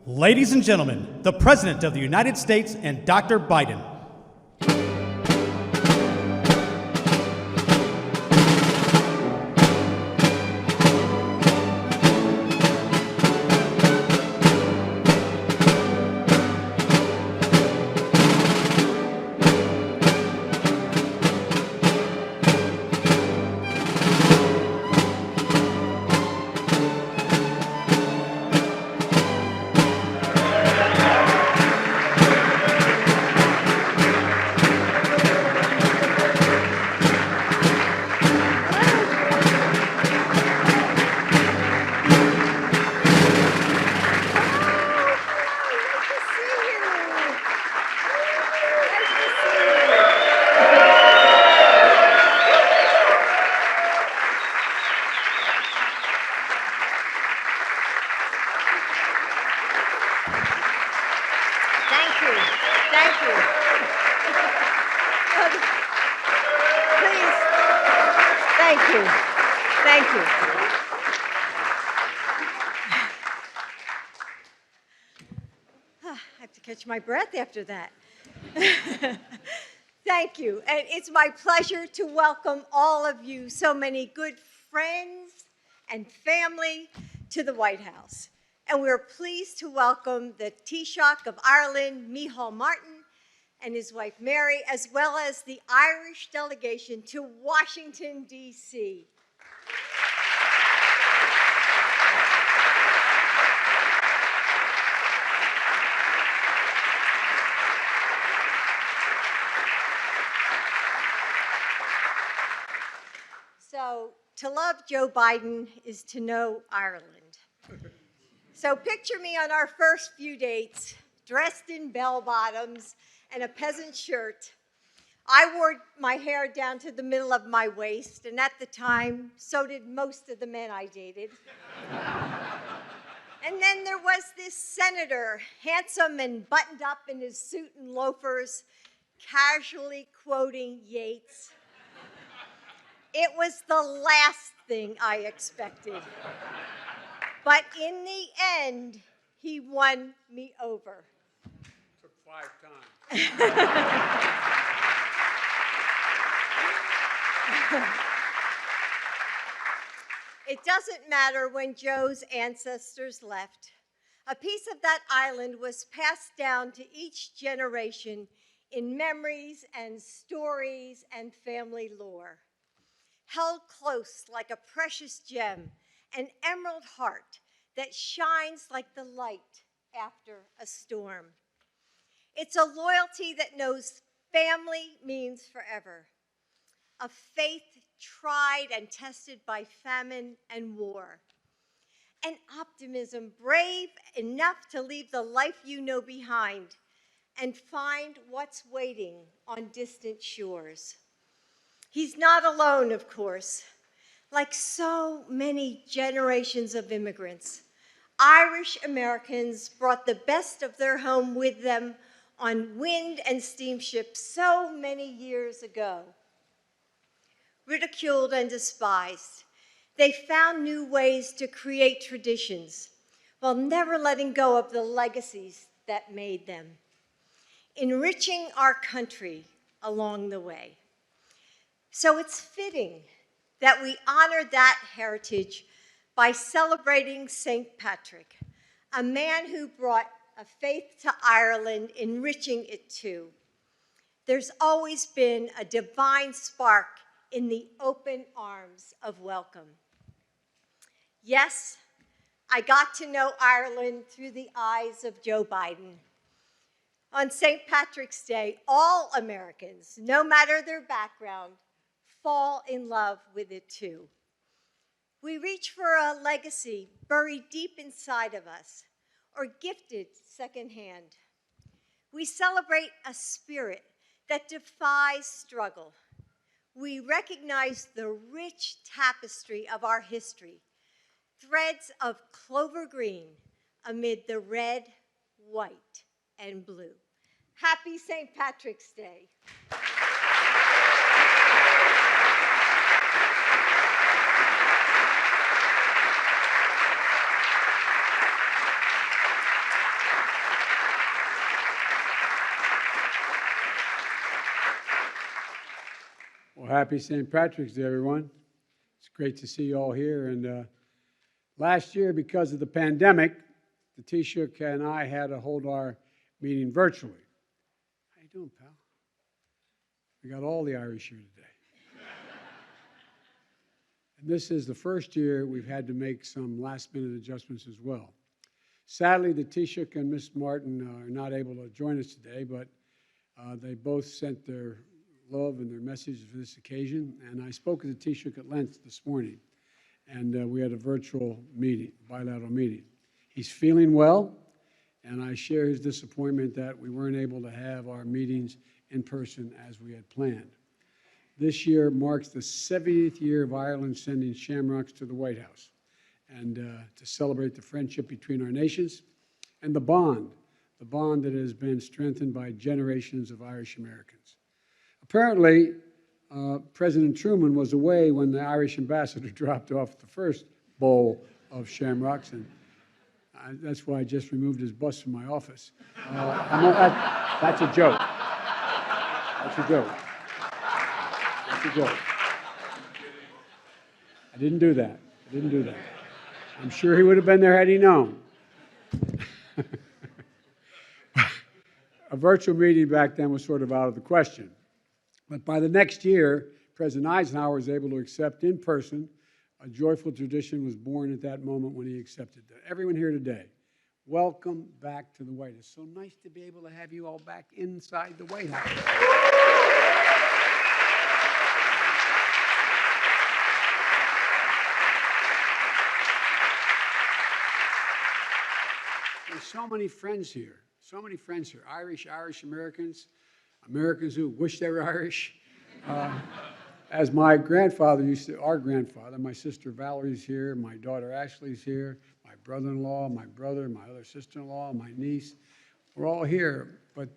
Ladies and gentlemen, the President of the United States and Dr. Biden. My breath after that. Thank you. And it's my pleasure to welcome all of you, so many good friends and family, to the White House. And we're pleased to welcome the Taoiseach of Ireland, Micheál Martin, and his wife Mary, as well as the Irish delegation to Washington, D.C. So, to love Joe Biden is to know Ireland. So picture me on our first few dates, dressed in bell-bottoms and a peasant shirt. I wore my hair down to the middle of my waist, and at the time, so did most of the men I dated. And then there was this senator, handsome and buttoned up in his suit and loafers, casually quoting Yeats. It was the last thing I expected. But in the end, he won me over. Took 5 times. It doesn't matter when Joe's ancestors left. A piece of that island was passed down to each generation in memories and stories and family lore. Held close like a precious gem, an emerald heart that shines like the light after a storm. It's a loyalty that knows family means forever, a faith tried and tested by famine and war, an optimism brave enough to leave the life you know behind and find what's waiting on distant shores. He's not alone, of course. Like so many generations of immigrants, Irish Americans brought the best of their home with them on wind and steamships so many years ago. Ridiculed and despised, they found new ways to create traditions while never letting go of the legacies that made them, enriching our country along the way. So it's fitting that we honor that heritage by celebrating St. Patrick, a man who brought a faith to Ireland, enriching it too. There's always been a divine spark in the open arms of welcome. Yes, I got to know Ireland through the eyes of Joe Biden. On St. Patrick's Day, all Americans, no matter their background, fall in love with it too. We reach for a legacy buried deep inside of us or gifted secondhand. We celebrate a spirit that defies struggle. We recognize the rich tapestry of our history, threads of clover green amid the red, white, and blue. Happy St. Patrick's Day. happy St. Patrick's Day, everyone. It's great to see you all here. And last year, because of the pandemic, the Taoiseach and I had to hold our meeting virtually. How you doing, pal? We got all the Irish here today. And this is the first year we've had to make some last-minute adjustments as well. Sadly, the Taoiseach and Ms. Martin are not able to join us today, but they both sent their love and their messages for this occasion. And I spoke with the Taoiseach at length this morning, and we had a virtual meeting, bilateral meeting. He's feeling well, and I share his disappointment that we weren't able to have our meetings in person as we had planned. This year marks the 70th year of Ireland sending Shamrocks to the White House, and to celebrate the friendship between our nations and the bond that has been strengthened by generations of Irish Americans. Apparently, President Truman was away when the Irish ambassador dropped off the first bowl of Shamrocks, and that's why I just removed his bus from my office. That's a joke. That's a joke. That's a joke. I didn't do that. I didn't do that. I'm sure he would have been there had he known. A virtual meeting back then was sort of out of the question. But by the next year, President Eisenhower was able to accept in person. A joyful tradition was born at that moment when he accepted that. Everyone here today, welcome back to the White House. So nice to be able to have you all back inside the White House. There's so many friends here, Irish Americans, Americans who wish they were Irish. As my grandfather used to, our grandfather, my sister Valerie's here, my daughter Ashley's here, my brother-in-law, my brother, my other sister-in-law, my niece, we're all here. But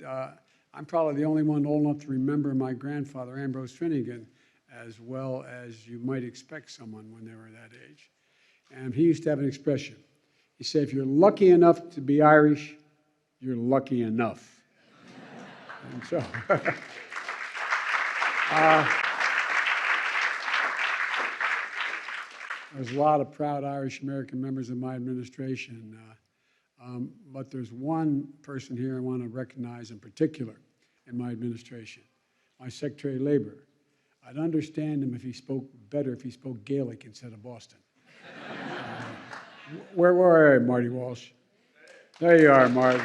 I'm probably the only one old enough to remember my grandfather, Ambrose Finnegan, as well as you might expect someone when they were that age. And he used to have an expression. He said, if you're lucky enough to be Irish, you're lucky enough. And so, there's a lot of proud Irish American members of my administration, but there's one person here I want to recognize in particular in my administration, my Secretary of Labor. I'd understand him if he spoke Gaelic instead of Boston. Where were you, Marty Walsh? There you are, Marty.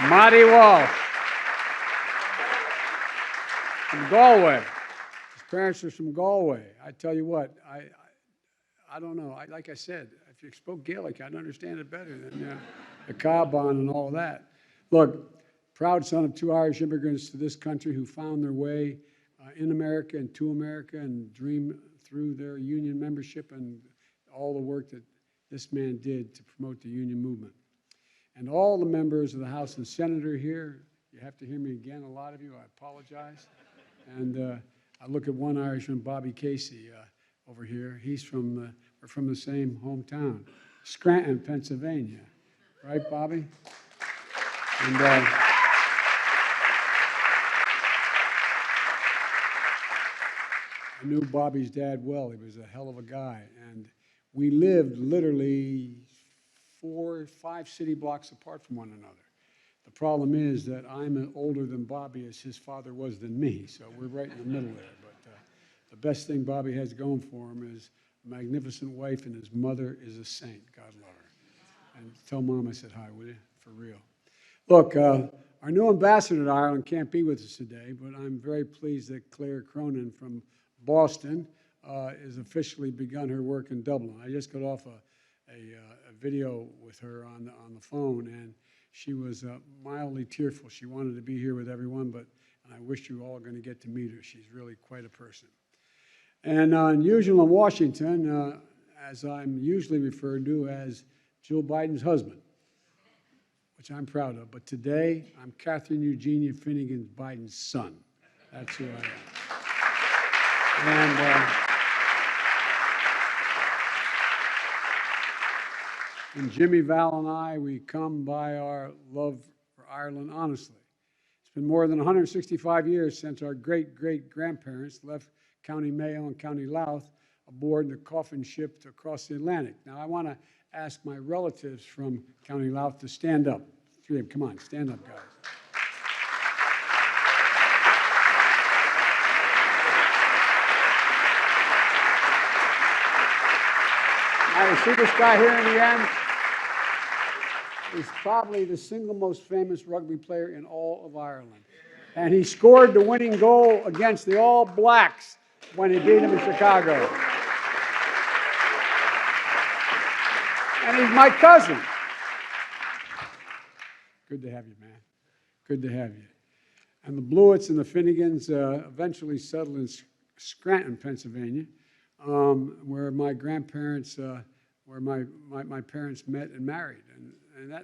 Marty Walsh. From Galway. His parents are from Galway. I tell you what, I don't know. Like I said, if you spoke Gaelic, I'd understand it better than the Caban and all that. Look, proud son of two Irish immigrants to this country who found their way in America and to America and dream through their union membership and all the work that this man did to promote the union movement. And all the members of the House and Senate are here. You have to hear me again, a lot of you. I apologize. And I look at one Irishman, Bobby Casey, over here. We're from the same hometown, Scranton, Pennsylvania. Right, Bobby? And I knew Bobby's dad well. He was a hell of a guy. And we lived literally 4 or 5 city blocks apart from one another. The problem is that I'm older than Bobby as his father was than me, so we're right in the middle there. But the best thing Bobby has going for him is a magnificent wife, and his mother is a saint. God love her. And tell Mom I said hi, will you? For real. Look, our new ambassador to Ireland can't be with us today, but I'm very pleased that Claire Cronin from Boston has officially begun her work in Dublin. I just got off a video with her on the phone, and she was mildly tearful. She wanted to be here with everyone, and I wish you all are going to get to meet her. She's really quite a person. And unusual in Washington, as I'm usually referred to as Jill Biden's husband, which I'm proud of. But today, I'm Catherine Eugenia Finnegan Biden's son. That's who I am. And Jimmy, Val, and I, we come by our love for Ireland honestly. It's been more than 165 years since our great-great-grandparents left County Mayo and County Louth aboard the coffin ship to cross the Atlantic. Now, I want to ask my relatives from County Louth to stand up. Three of them, come on, stand up, guys. Now, you see this guy here in the end? He's probably the single most famous rugby player in all of Ireland. And he scored the winning goal against the All Blacks when he beat them in Chicago. And he's my cousin. Good to have you, man. Good to have you. And the Blewitts and the Finnegans eventually settled in Scranton, Pennsylvania, where my grandparents, where my parents met and married. And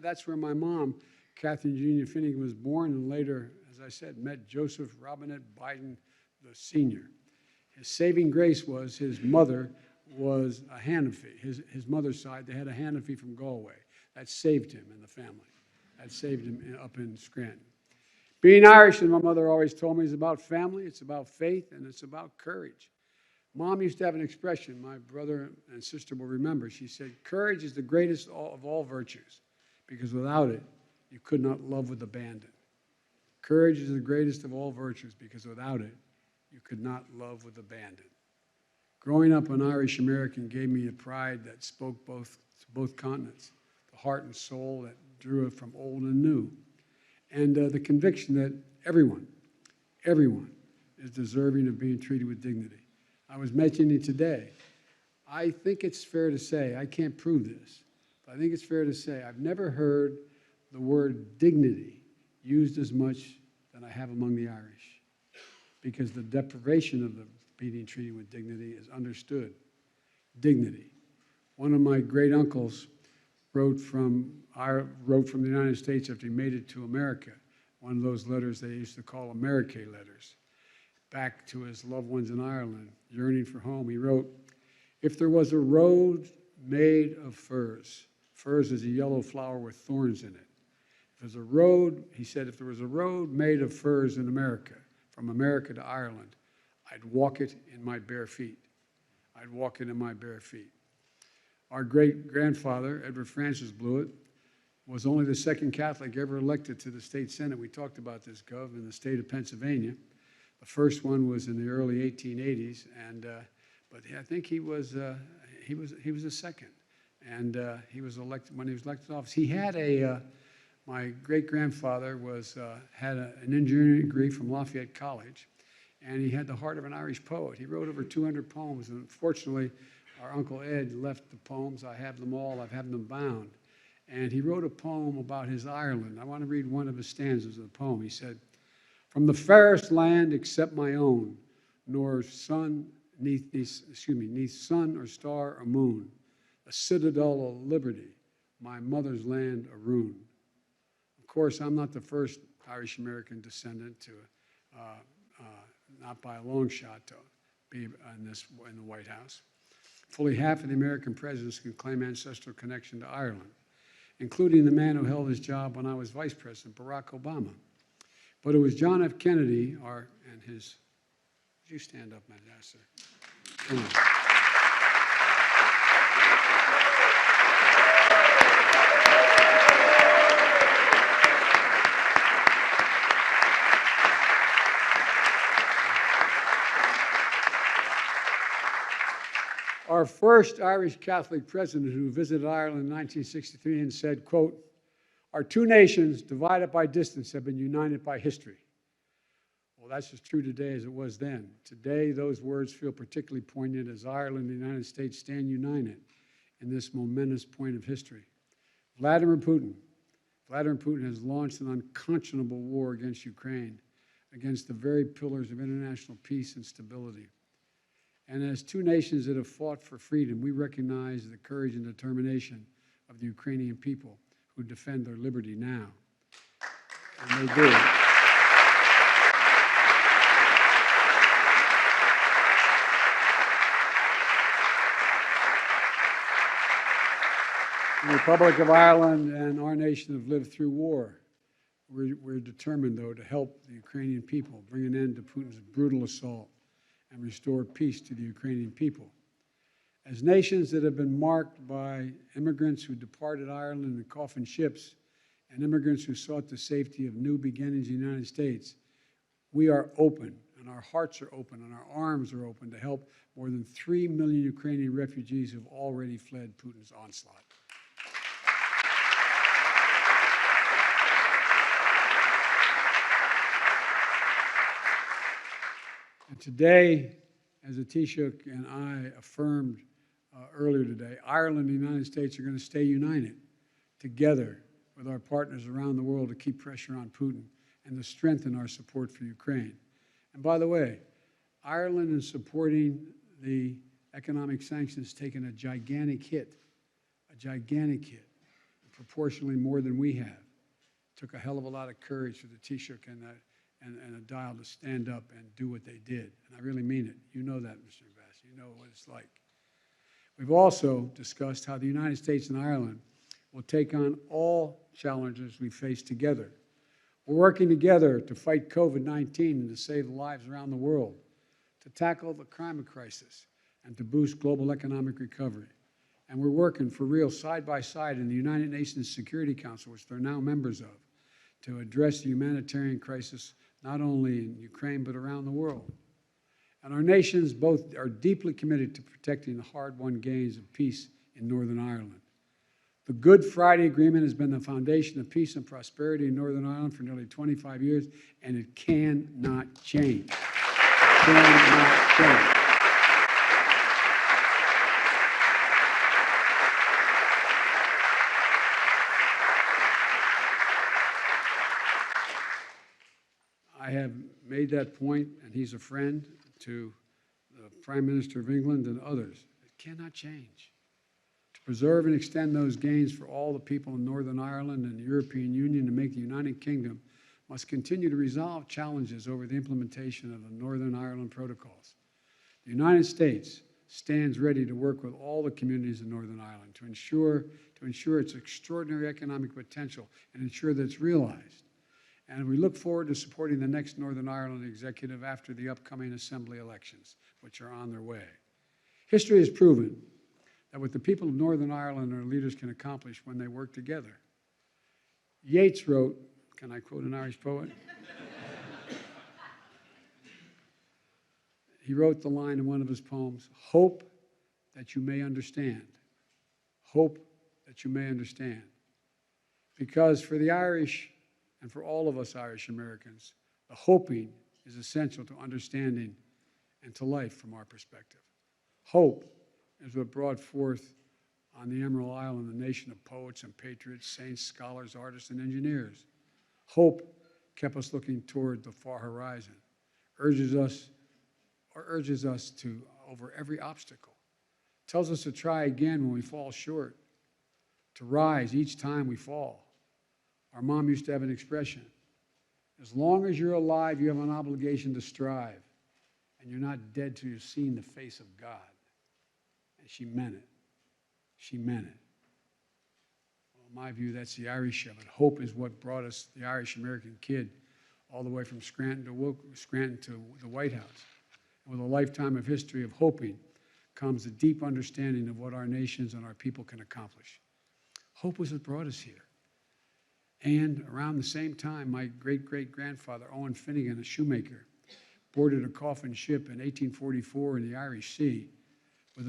that's where my mom, Catherine Junior Finnegan, was born, and later, as I said, met Joseph Robinette Biden, the senior. His saving grace was his mother was a Hanafi. His mother's side, they had a Hanafi from Galway. That saved him in the family. That saved him up in Scranton. Being Irish, and my mother always told me, is about family, it's about faith, and it's about courage. Mom used to have an expression, my brother and sister will remember. She said, courage is the greatest of all virtues, because without it, you could not love with abandon. Courage is the greatest of all virtues, because without it, you could not love with abandon. Growing up an Irish American gave me a pride that spoke to both continents, the heart and soul that drew it from old and new, and the conviction that everyone is deserving of being treated with dignity. I was mentioning today, I think it's fair to say, I can't prove this, but I think it's fair to say I've never heard the word dignity used as much than I have among the Irish, because the deprivation of the being treated with dignity is understood. Dignity. One of my great uncles wrote from the United States after he made it to America, one of those letters they used to call Amerique letters, back to his loved ones in Ireland, yearning for home. He wrote, if there was a road made of furs, furs is a yellow flower with thorns in it. If there's a road, he said, if there was a road made of furs in America, from America to Ireland, I'd walk it in my bare feet. I'd walk it in my bare feet. Our great-grandfather, Edward Francis Blewett, was only the second Catholic ever elected to the state Senate. We talked about this, Gov, in the state of Pennsylvania. The first one was in the early 1880s, but I think he was the second, and he was elected when he was elected to office. He had my great-grandfather had an engineering degree from Lafayette College, and he had the heart of an Irish poet. He wrote over 200 poems, and unfortunately, our Uncle Ed left the poems. I have them all. I've had them bound. And he wrote a poem about his Ireland. I want to read one of his stanzas of the poem. He said, from the fairest land except my own, nor sun, neath sun or star or moon, a citadel of liberty, my mother's land a ruin. Of course, I'm not the first Irish-American descendant to, not by a long shot, to be in the White House. Fully half of the American presidents can claim ancestral connection to Ireland, including the man who held his job when I was vice president, Barack Obama. But it was John F. Kennedy, would you stand up, my sir? Come on. Our first Irish Catholic president who visited Ireland in 1963 and said, quote, our two nations, divided by distance, have been united by history. Well, that's as true today as it was then. Today, those words feel particularly poignant as Ireland and the United States stand united in this momentous point of history. Vladimir Putin has launched an unconscionable war against Ukraine, against the very pillars of international peace and stability. And as two nations that have fought for freedom, we recognize the courage and determination of the Ukrainian people who defend their liberty now. And they do. The Republic of Ireland and our nation have lived through war. we're determined, though, to help the Ukrainian people bring an end to Putin's brutal assault and restore peace to the Ukrainian people. As nations that have been marked by immigrants who departed Ireland in coffin ships and immigrants who sought the safety of new beginnings in the United States, we are open, and our hearts are open, and our arms are open to help more than 3 million Ukrainian refugees who have already fled Putin's onslaught. And today, as the Taoiseach and I affirmed earlier today, Ireland and the United States are going to stay united together with our partners around the world to keep pressure on Putin and to strengthen our support for Ukraine. And by the way, Ireland in supporting the economic sanctions has taken a gigantic hit, proportionally more than we have. It took a hell of a lot of courage for the Taoiseach and a dial to stand up and do what they did. And I really mean it. You know that, Mr. Ambassador. You know what it's like. We've also discussed how the United States and Ireland will take on all challenges we face together. We're working together to fight COVID-19 and to save lives around the world, to tackle the climate crisis, and to boost global economic recovery. And we're working for real side by side in the United Nations Security Council, which they're now members of, to address the humanitarian crisis not only in Ukraine but around the world. And our nations both are deeply committed to protecting the hard-won gains of peace in Northern Ireland. The Good Friday Agreement has been the foundation of peace and prosperity in Northern Ireland for nearly 25 years, and it cannot change. It cannot change. I have made that point, and he's a friend, to the Prime Minister of England and others. It cannot change. To preserve and extend those gains for all the people in Northern Ireland and the European Union and make the United Kingdom must continue to resolve challenges over the implementation of the Northern Ireland protocols. The United States stands ready to work with all the communities in Northern Ireland to ensure its extraordinary economic potential and ensure that it's realized. And we look forward to supporting the next Northern Ireland executive after the upcoming assembly elections, which are on their way. History has proven that what the people of Northern Ireland and our leaders can accomplish when they work together. Yeats wrote, can I quote an Irish poet? He wrote the line in one of his poems, "Hope that you may understand." Hope that you may understand. Because for the Irish, and for all of us Irish Americans, the hoping is essential to understanding and to life from our perspective. Hope is what brought forth on the Emerald Island a nation of poets and patriots, saints, scholars, artists, and engineers. Hope kept us looking toward the far horizon, urges us to over every obstacle, tells us to try again when we fall short, to rise each time we fall. Our mom used to have an expression, as long as you're alive, you have an obligation to strive, and you're not dead till you've seen the face of God. And she meant it. She meant it. Well, in my view, that's the Irish of it. Hope is what brought us, the Irish-American kid, all the way from Scranton to the White House. And with a lifetime of history of hoping comes a deep understanding of what our nations and our people can accomplish. Hope was what brought us here. And around the same time, my great-great-grandfather, Owen Finnegan, a shoemaker, boarded a coffin ship in 1844 in the Irish Sea with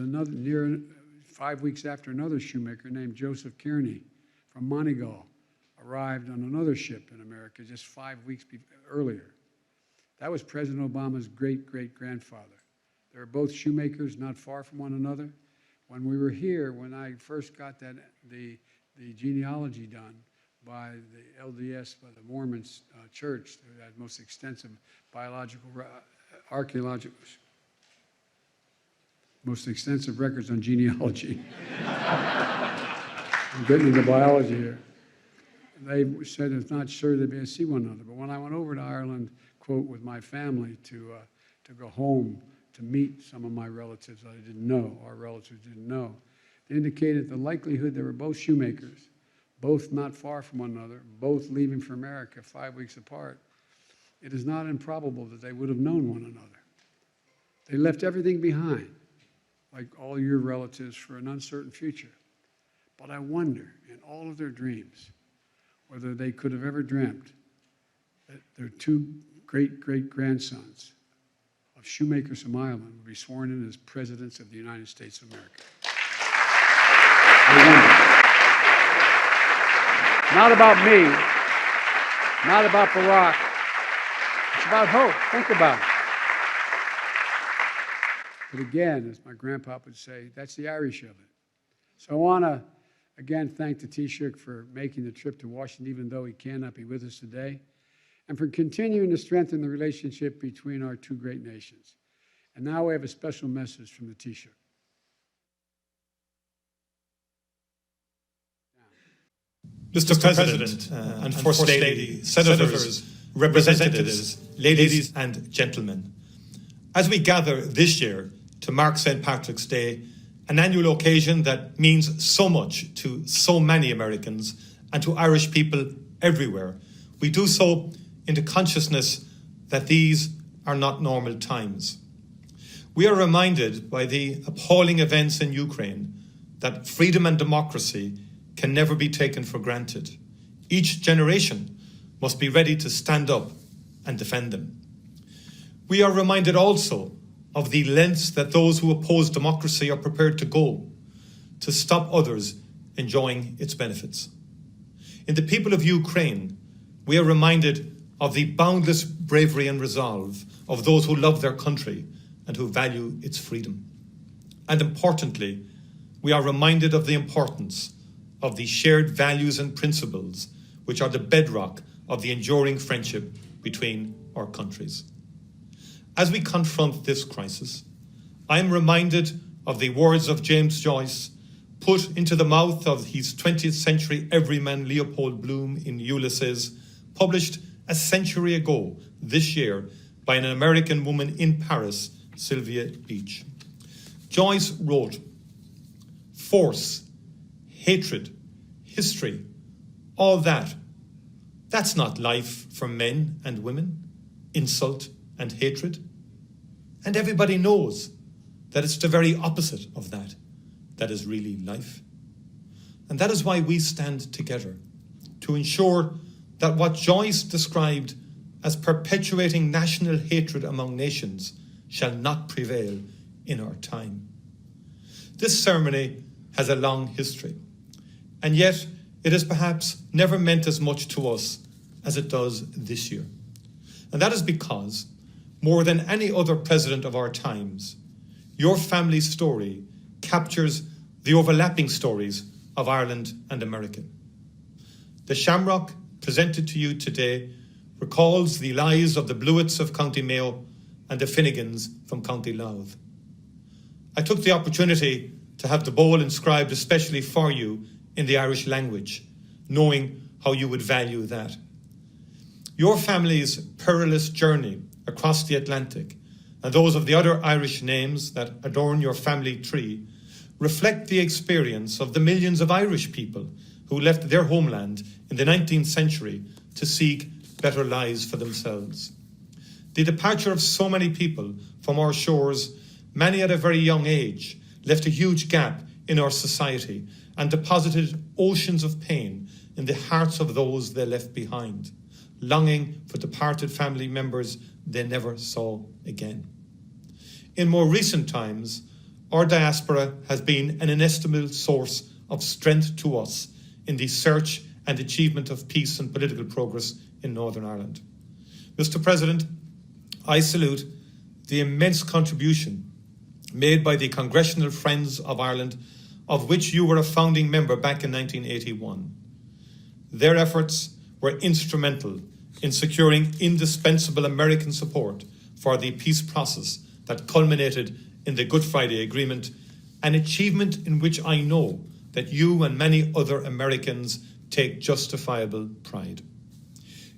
5 weeks after another shoemaker named Joseph Kearney from Monegal arrived on another ship in America just 5 weeks earlier. That was President Obama's great-great-grandfather. They were both shoemakers not far from one another. When we were here, when I first got the genealogy done, by the LDS, by the Mormons church, that had most extensive most extensive records on genealogy. I'm getting into biology here. They said it's not sure they'd be able to see one another. But when I went over to Ireland, quote, with my family to go home to meet some of my relatives that I didn't know, our relatives didn't know, they indicated the likelihood they were both shoemakers. both not far from one another, both leaving for America 5 weeks apart, it is not improbable that they would have known one another. They left everything behind, like all your relatives, for an uncertain future. But I wonder, in all of their dreams, whether they could have ever dreamt that their two great-great-grandsons of shoemakers from Ireland would be sworn in as presidents of the United States of America. I wonder. Not about me, not about Barack. It's about hope. Think about it. But again, as my grandpa would say, that's the Irish of it. So I want to, again, thank the Taoiseach for making the trip to Washington, even though he cannot be with us today, and for continuing to strengthen the relationship between our two great nations. And now we have a special message from the Taoiseach. Mr. President and First Lady, Senators, Representatives, ladies and gentlemen, as we gather this year to mark St. Patrick's Day, an annual occasion that means so much to so many Americans and to Irish people everywhere, we do so in the consciousness that these are not normal times. We are reminded by the appalling events in Ukraine that freedom and democracy can never be taken for granted. Each generation must be ready to stand up and defend them. We are reminded also of the lengths that those who oppose democracy are prepared to go to stop others enjoying its benefits. In the people of Ukraine, we are reminded of the boundless bravery and resolve of those who love their country and who value its freedom. And importantly, we are reminded of the importance of the shared values and principles which are the bedrock of the enduring friendship between our countries. As we confront this crisis, I am reminded of the words of James Joyce put into the mouth of his 20th century everyman Leopold Bloom in Ulysses, published a century ago this year by an American woman in Paris, Sylvia Beach. Joyce wrote, "Force, hatred, history, all that's not life for men and women, insult and hatred. And everybody knows that it's the very opposite of that is really life. And that is why we stand together, to ensure that what Joyce described as perpetuating national hatred among nations shall not prevail in our time." This ceremony has a long history, and yet it has perhaps never meant as much to us as it does this year. And that is because, more than any other president of our times, your family's story captures the overlapping stories of Ireland and America. The Shamrock presented to you today recalls the lives of the Blewitts of County Mayo and the Finnegans from County Louth. I took the opportunity to have the bowl inscribed especially for you in the Irish language, knowing how you would value that. Your family's perilous journey across the Atlantic and those of the other Irish names that adorn your family tree reflect the experience of the millions of Irish people who left their homeland in the 19th century to seek better lives for themselves. The departure of so many people from our shores, many at a very young age, left a huge gap in our society and deposited oceans of pain in the hearts of those they left behind, longing for departed family members they never saw again. In more recent times, our diaspora has been an inestimable source of strength to us in the search and achievement of peace and political progress in Northern Ireland. Mr. President, I salute the immense contribution made by the Congressional Friends of Ireland, of which you were a founding member back in 1981. Their efforts were instrumental in securing indispensable American support for the peace process that culminated in the Good Friday Agreement, an achievement in which I know that you and many other Americans take justifiable pride.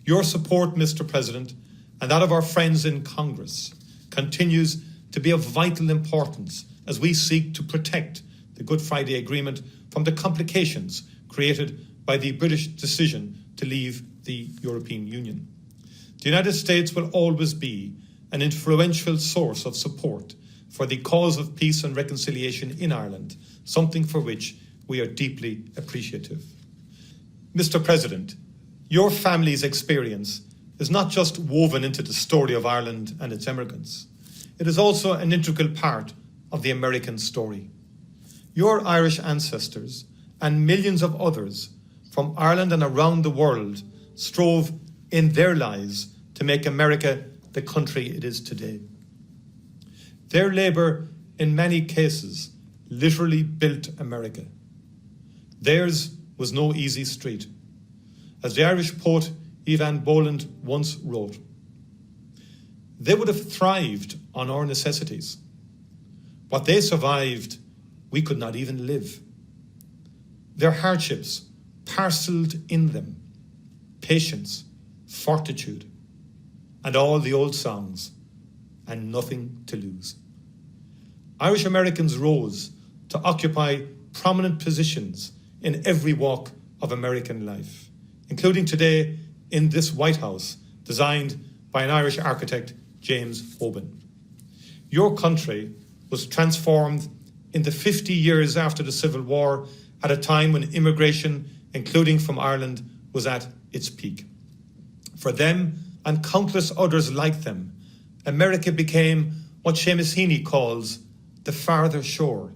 Your support, Mr. President, and that of our friends in Congress continues to be of vital importance as we seek to protect the Good Friday Agreement from the complications created by the British decision to leave the European Union. The United States will always be an influential source of support for the cause of peace and reconciliation in Ireland, something for which we are deeply appreciative. Mr. President, your family's experience is not just woven into the story of Ireland and its emigrants. It is also an integral part of the American story. Your Irish ancestors and millions of others from Ireland and around the world strove in their lives to make America the country it is today. Their labour, in many cases, literally built America. Theirs was no easy street. As the Irish poet Evan Boland once wrote, they would have thrived on our necessities. What they survived, we could not even live. Their hardships parcelled in them patience, fortitude, and all the old songs, and nothing to lose. Irish Americans rose to occupy prominent positions in every walk of American life, including today in this White House, designed by an Irish architect, James Oban. Your country was transformed in the 50 years after the Civil War, at a time when immigration, including from Ireland, was at its peak. For them and countless others like them, America became what Seamus Heaney calls the farther shore,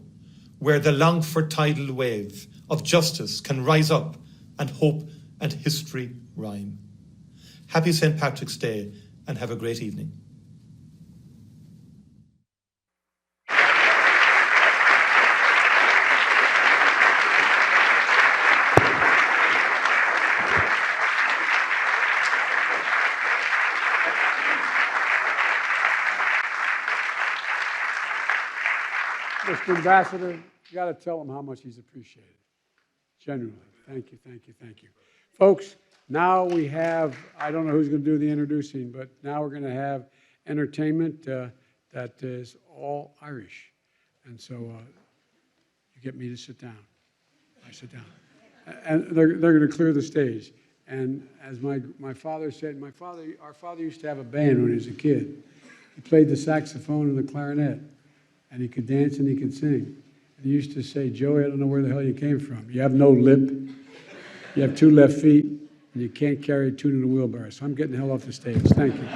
where the longed-for tidal wave of justice can rise up and hope and history rhyme. Happy St. Patrick's Day, and have a great evening. Mr. Ambassador, you got to tell him how much he's appreciated. Genuinely. Thank you, thank you, thank you. Folks, now we have, I don't know who's going to do the introducing, but now we're going to have entertainment that is all Irish. And so you get me to sit down. I sit down. And they're going to clear the stage. And as my father said, our father used to have a band when he was a kid. He played the saxophone and the clarinet. And he could dance and he could sing. And he used to say, Joey, I don't know where the hell you came from. You have no lip, you have 2 left feet, and you can't carry a tune in a wheelbarrow. So I'm getting the hell off the stage. Thank you.